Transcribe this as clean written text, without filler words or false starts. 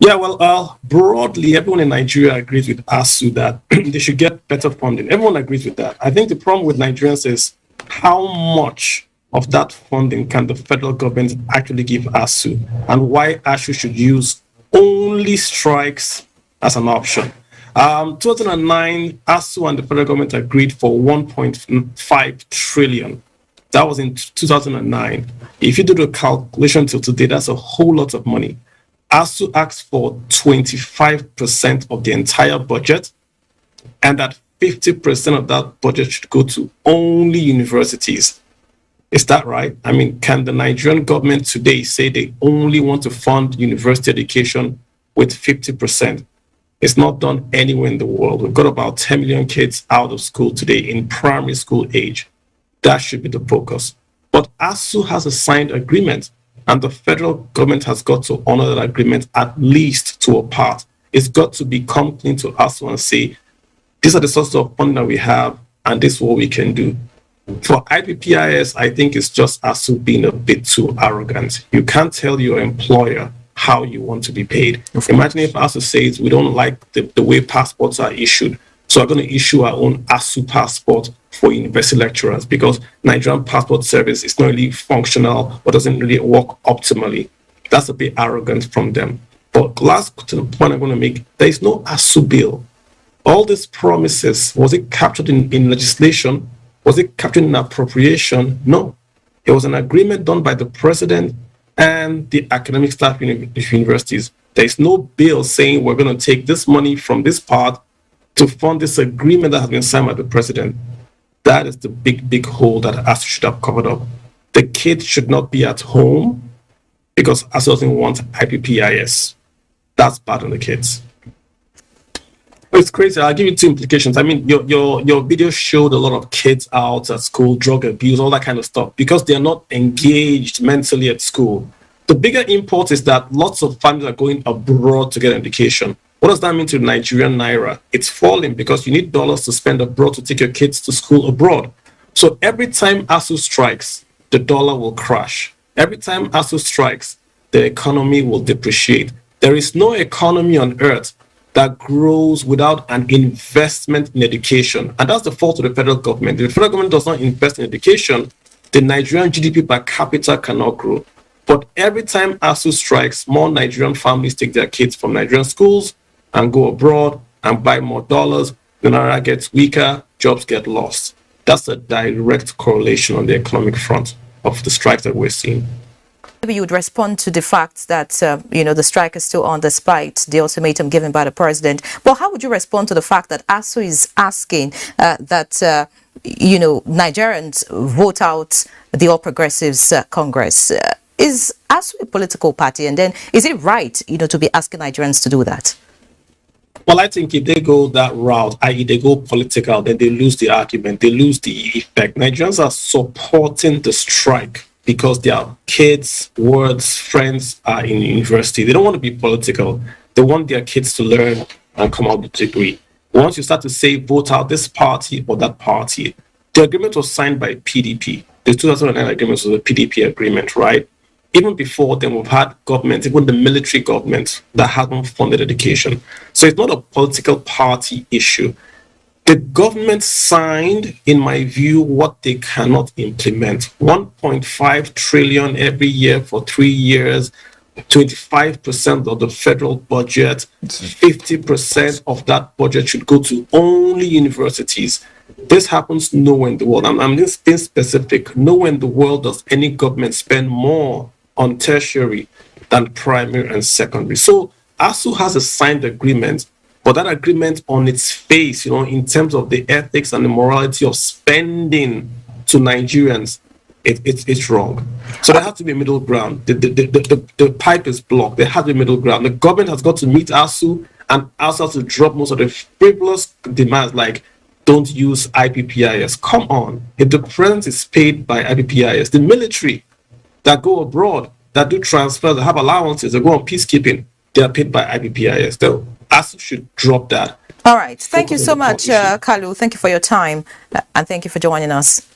Yeah, well, broadly, everyone in Nigeria agrees with ASU that they should get better funding. Everyone agrees with that. I think the problem with Nigerians is how much of that funding can the federal government actually give ASU, and why ASU should use only strikes as an option. 2009, ASU and the federal government agreed for 1.5 trillion. That was in 2009. If you do the calculation till today, that's a whole lot of money. ASU asked for 25% of the entire budget, and that 50% of that budget should go to only universities. Is that right? I mean, can the Nigerian government today say they only want to fund university education with 50%? It's not done anywhere in the world. We've got about 10 million kids out of school today in primary school age. That should be the focus. But ASU has a signed agreement, and the federal government has got to honor that agreement at least to a part. It's got to become clean to ASU and say, these are the sources of funding that we have, and this is what we can do. For IPPIS, I think it's just ASU being a bit too arrogant. You can't tell your employer how you want to be paid. Imagine if ASU says, we don't like the way passports are issued, so we're going to issue our own ASU passport for university lecturers, because Nigerian passport service is not really functional or doesn't really work optimally. That's a bit arrogant from them. But last to the point I'm going to make, there is no ASU bill. All these promises, was it captured in legislation? Was it captured in appropriation? No. It was an agreement done by the president and the academic staff in universities. There is no bill saying we're going to take this money from this part to fund this agreement that has been signed by the president. That is the big hole that ASU should have covered up. The kids should not be at home because ASU doesn't want IPPIS. That's bad on the kids. It's crazy. I'll give you two implications. I mean, your video showed a lot of kids out at school, drug abuse, all that kind of stuff, because they're not engaged mentally at school. The bigger import is that lots of families are going abroad to get education. What does that mean to the Nigerian naira? It's falling because you need dollars to spend abroad to take your kids to school abroad. So every time ASU strikes, the dollar will crash. Every time ASU strikes, the economy will depreciate. There is no economy on earth that grows without an investment in education. And that's the fault of the federal government. If the federal government does not invest in education, the Nigerian GDP per capita cannot grow. But every time ASU strikes, more Nigerian families take their kids from Nigerian schools and go abroad and buy more dollars. The naira gets weaker, jobs get lost. That's a direct correlation on the economic front of the strikes that we're seeing. Maybe you would respond to the fact that, the strike is still on despite the ultimatum given by the president. But how would you respond to the fact that ASU is asking that, Nigerians vote out the All Progressives Congress? Is ASU a political party? And then is it right, to be asking Nigerians to do that? Well, I think if they go that route, i.e. they go political, then they lose the argument, they lose the effect. Nigerians are supporting the strike because their kids, words, friends are in university. They don't want to be political. They want their kids to learn and come out with a degree. Once you start to say, vote out this party or that party, the agreement was signed by PDP. The 2009 agreement was a PDP agreement, right? Even before then, we've had governments, even the military governments, that haven't funded education. So it's not a political party issue. The government signed, in my view, what they cannot implement. 1.5 trillion every year for 3 years, 25% of the federal budget, 50% of that budget should go to only universities. This happens nowhere in the world. I'm just being specific. Nowhere in the world does any government spend more on tertiary than primary and secondary. So ASU has a signed agreement, but that agreement on its face, in terms of the ethics and the morality of spending to Nigerians, it's wrong. So there has to be a middle ground. The pipe is blocked. There has to be a middle ground. The government has got to meet ASU, and ASU has to drop most of the frivolous demands like don't use IPPIS. Come on. If the president is paid by IPPIS, the military that go abroad, that do transfers, that have allowances, that go on peacekeeping, they are paid by IPPIS. So ASU should drop that. All right. Thank you so much, Kalu. Thank you for your time, and thank you for joining us.